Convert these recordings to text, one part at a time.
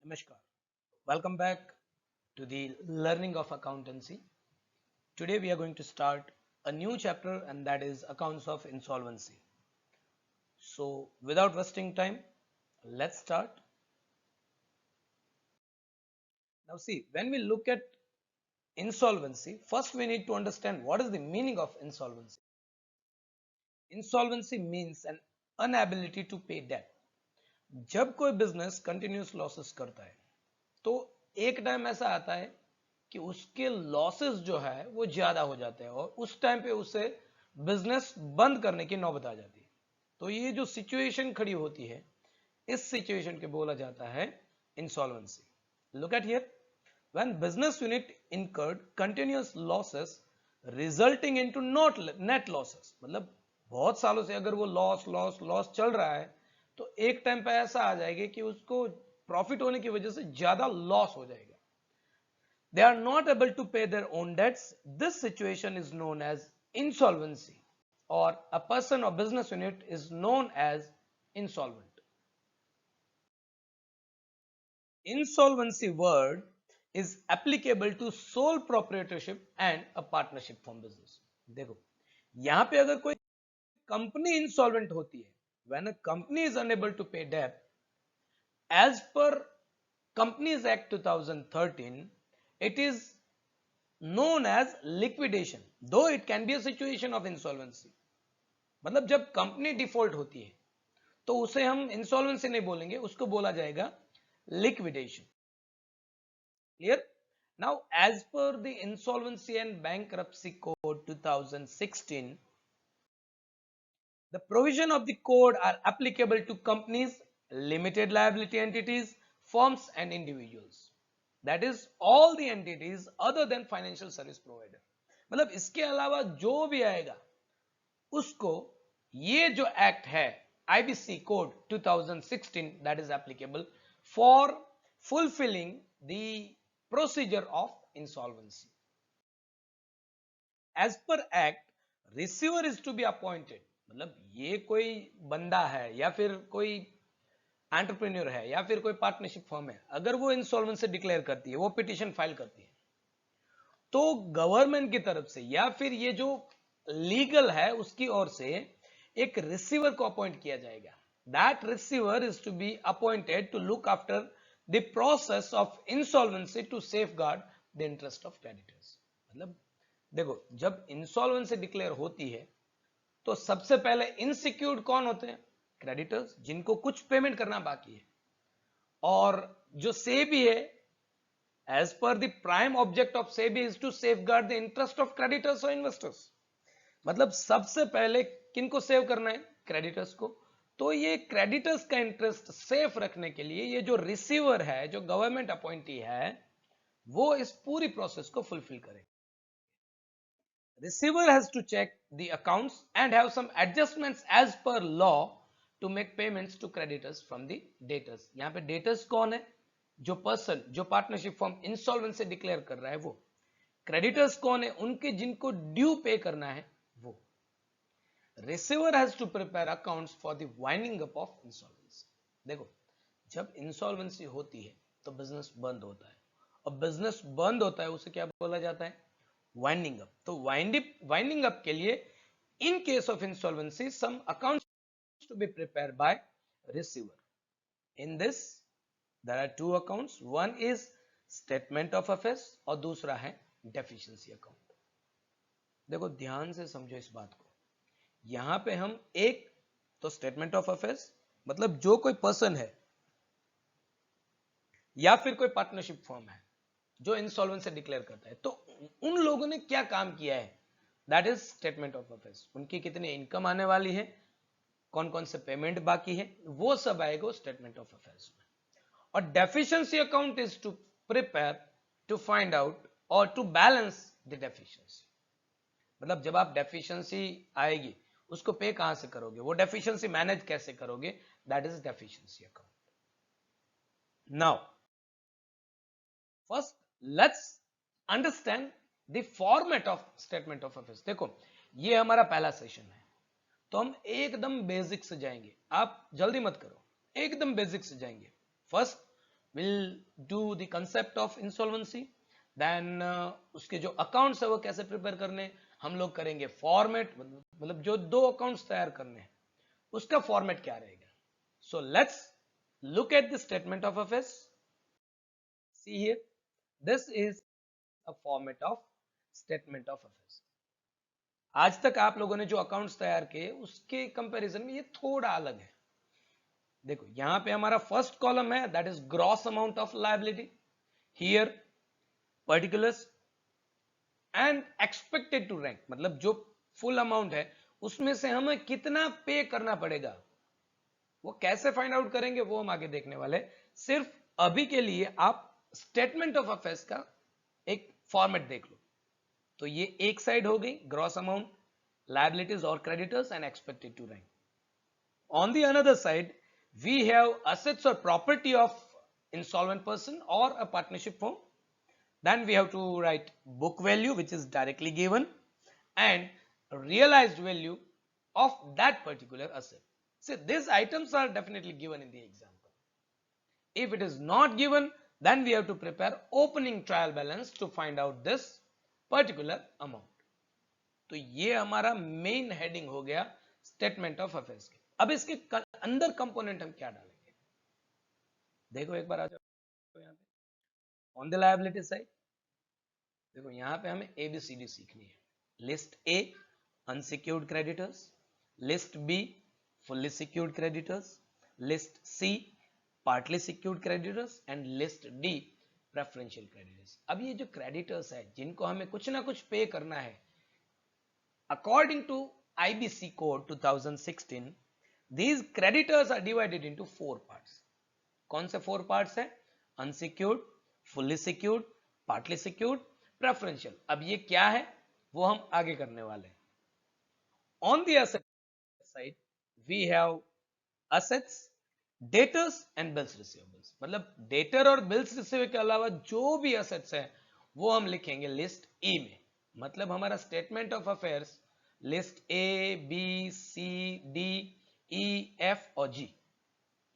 Namaskar. Welcome back to the learning of accountancy. Today we are going to start a new chapter and that is accounts of insolvency. So without wasting time, let's start. Now see, when we look at insolvency, first we need to understand what is the meaning of insolvency. Insolvency means an inability to pay debt. जब कोई business continuous losses करता है तो एक time ऐसा आता है कि उसके लॉसेस जो है वो ज्यादा हो जाते हैं और उस टाइम पे उसे बिजनेस बंद करने की नौबत आ जाती है। तो ये जो सिचुएशन खड़ी होती है इस सिचुएशन के बोला जाता है insolvency. Look at here, when business unit incurred continuous losses resulting into not net losses, मतलब बहुत सालों से अगर वो लॉस लॉस लॉस चल रहा है तो एक टाइम पे ऐसा आ जाएगा कि उसको प्रॉफिट होने की वजह से ज्यादा लॉस हो जाएगा। They are not able to pay their own debts. This situation is known as insolvency, or a person or business unit is known as insolvent. Insolvency word is applicable to sole proprietorship and a partnership form business. देखो यहां पे अगर कोई company insolvent होती है, when a company is unable to pay debt, as per Companies Act 2013, it is known as liquidation, though it can be a situation of insolvency. मतलब जब company default होती है तो उसे हम इंसॉल्वेंसी नहीं बोलेंगे, उसको बोला जाएगा liquidation. Clear? Now as per the insolvency and bankruptcy code 2016, the provision of the code are applicable to companies, limited liability entities, firms and individuals. That is all the entities other than financial service provider. मतलब इसके अलावा जो भी आएगा उसको ये जो act है IBC code 2016 that is applicable for fulfilling the procedure of insolvency. As per act, receiver is to be appointed. मतलब ये कोई बंदा है या फिर कोई एंटरप्रेन्योर है या फिर कोई पार्टनरशिप फर्म है, अगर वो इंसॉल्वेंसी डिक्लेयर करती है, वो पिटीशन फाइल करती है, तो गवर्नमेंट की तरफ से या फिर ये जो लीगल है उसकी ओर से एक रिसीवर को अपॉइंट किया जाएगा। That receiver is to be appointed to look after the process of insolvency to safeguard the interest of creditors. मतलब देखो जब इंसॉल्वेंसी डिक्लेयर होती है तो सबसे पहले इनसिक्योर्ड कौन होते हैं? क्रेडिटर्स, जिनको कुछ पेमेंट करना बाकी है। और जो सेबी है, as per the prime object of SEBI is to safeguard the interest of creditors or investors. मतलब सबसे पहले किनको सेव करना है? क्रेडिटर्स को। तो ये क्रेडिटर्स का इंटरेस्ट सेफ रखने के लिए ये जो रिसीवर है, जो गवर्नमेंट अपॉइंटी है, वो इस पूरी प्रोसेस को फुलफिल करेगा। Receiver has to check the accounts and have some adjustments as per law to make payments to creditors from the debtors. यहाँ पे debtors कौन है? जो पर्सन, जो पार्टनरशिप फॉर्म इंसॉल्वेंसी डिक्लेयर कर रहा है वो। क्रेडिटर्स कौन है? उनके जिनको ड्यू पे करना है वो। Receiver has to prepare accounts for the winding up of insolvency. देखो जब इंसॉल्वेंसी होती है तो बिजनेस बंद होता है, और बिजनेस बंद होता है उसे क्या बोला जाता है? Winding up. तो वाइंडिंग अप के लिए in case of insolvency some accounts to be prepared by receiver. In this there are two accounts, one is statement of affairs और दूसरा है deficiency account। देखो ध्यान से समझो इस बात को। यहां पे हम एक तो statement of affairs मतलब जो कोई पर्सन है या फिर कोई पार्टनरशिप फर्म है जो इंसॉल्वेंसी डिक्लेयर करता है, तो उन लोगों ने क्या काम किया है, that is statement of affairs. उनकी कितनी इनकम आने वाली है, कौन कौन से पेमेंट बाकी है, वो सब आएगा स्टेटमेंट ऑफ अफेयर्स में। और deficiency account is to prepare to find out और टू बैलेंस द डेफिशिएंसी। मतलब जब आप डेफिशिएंसी आएगी उसको पे कहां से करोगे, वो डेफिशिएंसी मैनेज कैसे करोगे, that is deficiency account. Now first let's understand the format of statement of affairs. देखो ये हमारा पहला सेशन है तो हम एकदम बेसिक से जाएंगे, आप जल्दी मत करो, एकदम बेसिक से जाएंगे। First we'll do the concept of insolvency, then उसके जो अकाउंट्स है वो कैसे प्रिपेयर करने, हम लोग करेंगे फॉर्मेट, मतलब जो दो अकाउंट्स तैयार करने हैं उसका फॉर्मेट क्या रहेगा. So let's look at the statement of affairs. See here, this is a format of statement of affairs. आज तक आप लोगों ने जो अकाउंट्स तैयार किए उसके कंपैरिजन में ये थोड़ा अलग है. देखो यहां पे हमारा फर्स्ट कॉलम है, that is gross amount of liability. Here particulars and expected to rank, मतलब जो फुल अमाउंट है उसमें से हमें कितना पे करना पड़ेगा, वो कैसे फाइंड आउट करेंगे वो हम आगे देखने वाले. सिर्फ अभी के लिए आप स्टेटमेंट ऑफ अफेयर्स का एक फॉर्मेट देख लो. तो ये एक साइड हो गई, ग्रॉस अमाउंट, लायबिलिटीज और creditors and expected to rank. On the another side, we have assets or property of insolvent person or a partnership firm. Then we have to write book value, which is directly given, and realized value of that particular asset. So these items are definitely given in the example. If it is not given, then we have to prepare opening trial balance to find out this particular amount. तो ये हमारा main heading हो गया statement of affairs के. अब इसके अंदर component हम क्या डालेंगे, देखो एक बार आ जाओ यहाँ पे. ऑन द लायबिलिटी साइड देखो यहाँ पे हमें ABCD सीखनी है. List A unsecured creditors, list B fully secured creditors, list C partly secured creditors and list D preferential creditors. अब ये जो क्रेडिटर्स है जिनको हमें कुछ ना कुछ पे करना है, according to IBC code 2016, these creditors are divided into 4 parts. कौन से 4 parts है? Unsecured, fully secured, partly secured, preferential. अब ये क्या है वो हम आगे करने वाले हैं. On the asset side, we have assets, debtors and bills receivables. मतलब debtor और bills receivable के अलावा जो भी assets है वो हम लिखेंगे लिस्ट E में. मतलब हमारा statement of affairs list A B C D E F और जी,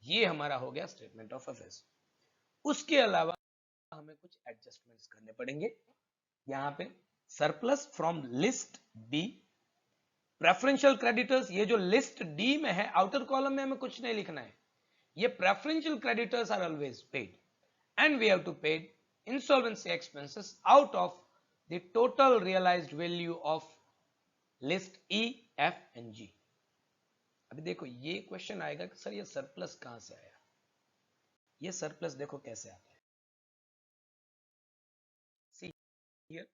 ये हमारा हो गया स्टेटमेंट ऑफ अफेयर्स. उसके अलावा हमें कुछ एडजस्टमेंट्स करने पड़ेंगे. यहां पे surplus from list B, preferential creditors, ये जो लिस्ट डी में है आउटर कॉलम में हमें कुछ नहीं लिखना है, ये preferential creditors are always paid and we have to paid insolvency expenses out of the total realized value of list E, F and G. अभी देखो ये क्वेश्चन आएगा कि सर ये सरप्लस कहां से आया. ये सरप्लस देखो कैसे आता है. See here,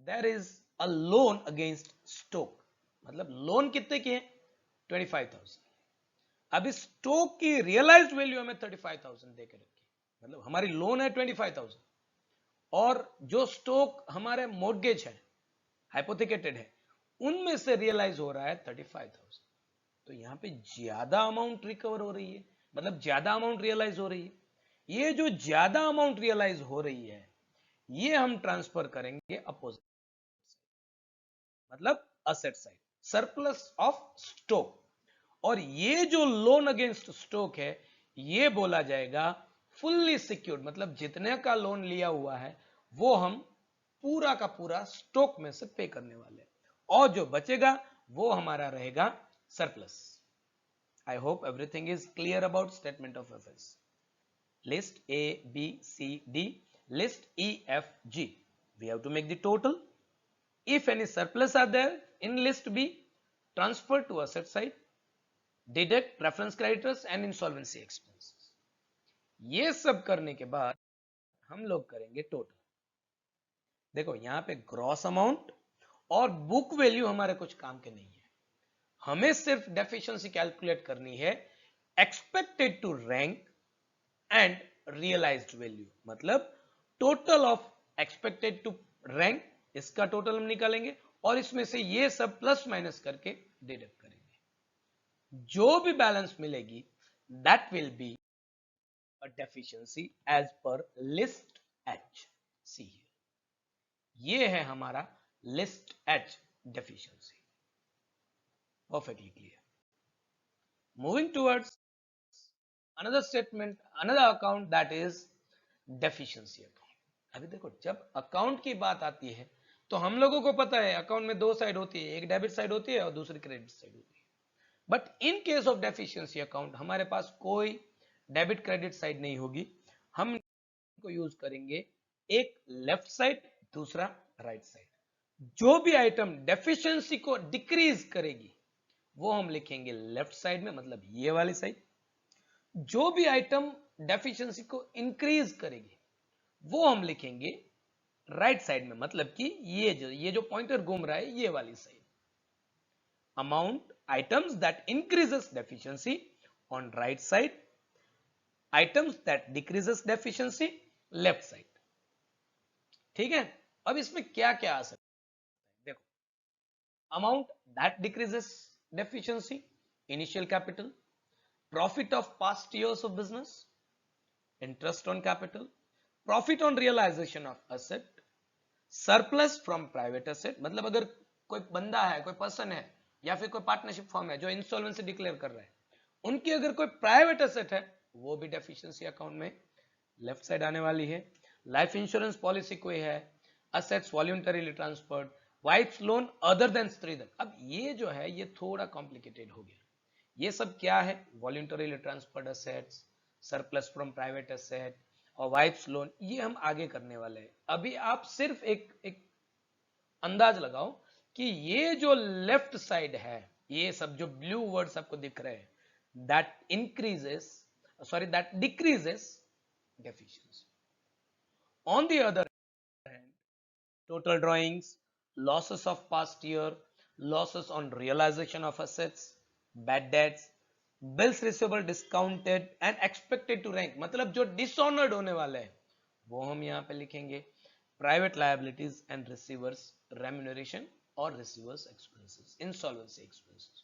there is a loan against stock. मतलब लोन कितने की है? 25,000. अब इस स्टॉक की रियलाइज्ड वैल्यू हमें 35,000 देकर रखी, मतलब हमारी लोन है 25,000 और जो स्टॉक हमारे मॉर्गेज है, हाइपोथेकेटेड है, उनमें से रियलाइज हो रहा है 35,000. तो यहां पे ज्यादा अमाउंट रिकवर हो रही है, मतलब ज्यादा अमाउंट रियलाइज हो रही है. ये जो ज्यादा अमाउंट रियलाइज हो रही है ये हम ट्रांसफर करेंगे अपोजिट, मतलब asset side, surplus of stock. और ये जो लोन अगेंस्ट स्टॉक है ये बोला जाएगा फुल्ली सिक्योर्ड, मतलब जितने का लोन लिया हुआ है वो हम पूरा का पूरा स्टॉक में से पे करने वाले हैं, और जो बचेगा वो हमारा रहेगा surplus. I hope everything is clear about statement of affairs. List A B C D, list E F G, we have to make the total. If any surplus are there in list B, transfer to asset side, deduct preference creditors and insolvency expenses. ये सब करने के बाद हम लोग करेंगे total. देखो यहां पे ग्रॉस अमाउंट और बुक वैल्यू हमारे कुछ काम के नहीं है, हमें सिर्फ डेफिशिएंसी कैलकुलेट करनी है expected to rank and realised value. मतलब total of expected to rank, इसका टोटल हम निकालेंगे और इसमें से ये सब प्लस माइनस करके डिडक्ट करेंगे. जो भी बैलेंस मिलेगी that will be a deficiency as per list H. See here, ये है हमारा list H deficiency. Perfectly clear. Moving towards another statement, another account that is deficiency account. अभी देखो जब अकाउंट की बात आती है तो हम लोगों को पता है अकाउंट में दो साइड होती है, एक डेबिट साइड होती है और दूसरी क्रेडिट साइड होती है. But in case of deficiency account हमारे पास कोई डेबिट क्रेडिट साइड नहीं होगी. हम को यूज करेंगे एक लेफ्ट साइड, दूसरा राइट साइड. जो भी आइटम डेफिशिएंसी को डिक्रीज करेगी वो हम लिखेंगे लेफ्ट साइड में, मतलब ये वाली साइड. जो भी आइटम डेफिशिएंसी को इंक्रीज करेगी वो हम लिखेंगे राइट साइड में, मतलब कि ये जो पॉइंटर घूम रहा है ये वाली side. Amount items that increases deficiency on right side, items that decreases deficiency left side. ठीक है. अब इसमें क्या क्या आ सकता है देखो. Amount that decreases deficiency, initial capital, profit of past years of business, interest on capital, profit on realization of asset, surplus from private asset. मतलब अगर कोई बंदा है, कोई पर्सन है या फिर कोई पार्टनरशिप फॉर्म है जो इंसॉल्वेंसी डिक्लेयर कर रहा है, उनकी अगर कोई प्राइवेट एसेट है वो भी डेफिशिएंसी अकाउंट में लेफ्ट साइड आने वाली है. लाइफ इंश्योरेंस पॉलिसी कोई है, assets voluntarily transferred, wife's loan other than stridhan. अब ये जो है ये थोड़ा कॉम्प्लिकेटेड हो गया. ये सब क्या है? Voluntarily transferred assets, surplus from private asset और वाइफ्स लोन, ये हम आगे करने वाले हैं. अभी आप सिर्फ एक अंदाज लगाओ कि ये जो लेफ्ट साइड है, ये सब जो ब्लू वर्ड्स आपको दिख रहे हैं, that increases that decreases deficiency. On the other hand, total drawings, losses of past year, losses on realization of assets, bad debts, bills receivable discounted and expected to rank, मतलब जो dishonored होने वाले हैं वो हम यहाँ पे लिखेंगे. Private liabilities and receivers remuneration और रिसीवर्स एक्सपेंसेस, इंसॉल्वेंसी एक्सपेंसेस,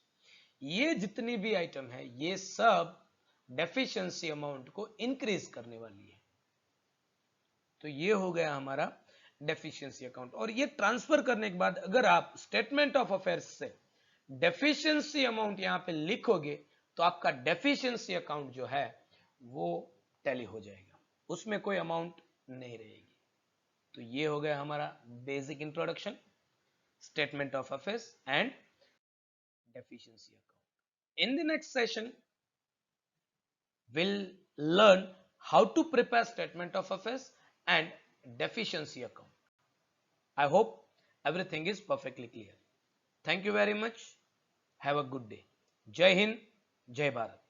ये जितनी भी आइटम है ये सब डेफिशिएंसी अमाउंट को इंक्रीज करने वाली है. तो ये हो गया हमारा डेफिशिएंसी अकाउंट. और ये ट्रांसफर करने के बाद अगर आप स्टेटमेंट ऑफ अफेयर्स से डेफिशिएंसी अमाउंट यहां पे लिखोगे तो आपका डेफिशिएंसी अकाउंट जो है वो टैली हो जाएगा, उसमें कोई अमाउंट नहीं रहेगी. तो ये हो गया हमारा basic introduction, statement of affairs and deficiency account. In the next session we'll learn how to prepare statement of affairs and deficiency account. I hope everything is perfectly clear. Thank you very much. Have a good day. Jai Hind, Jai Bharat.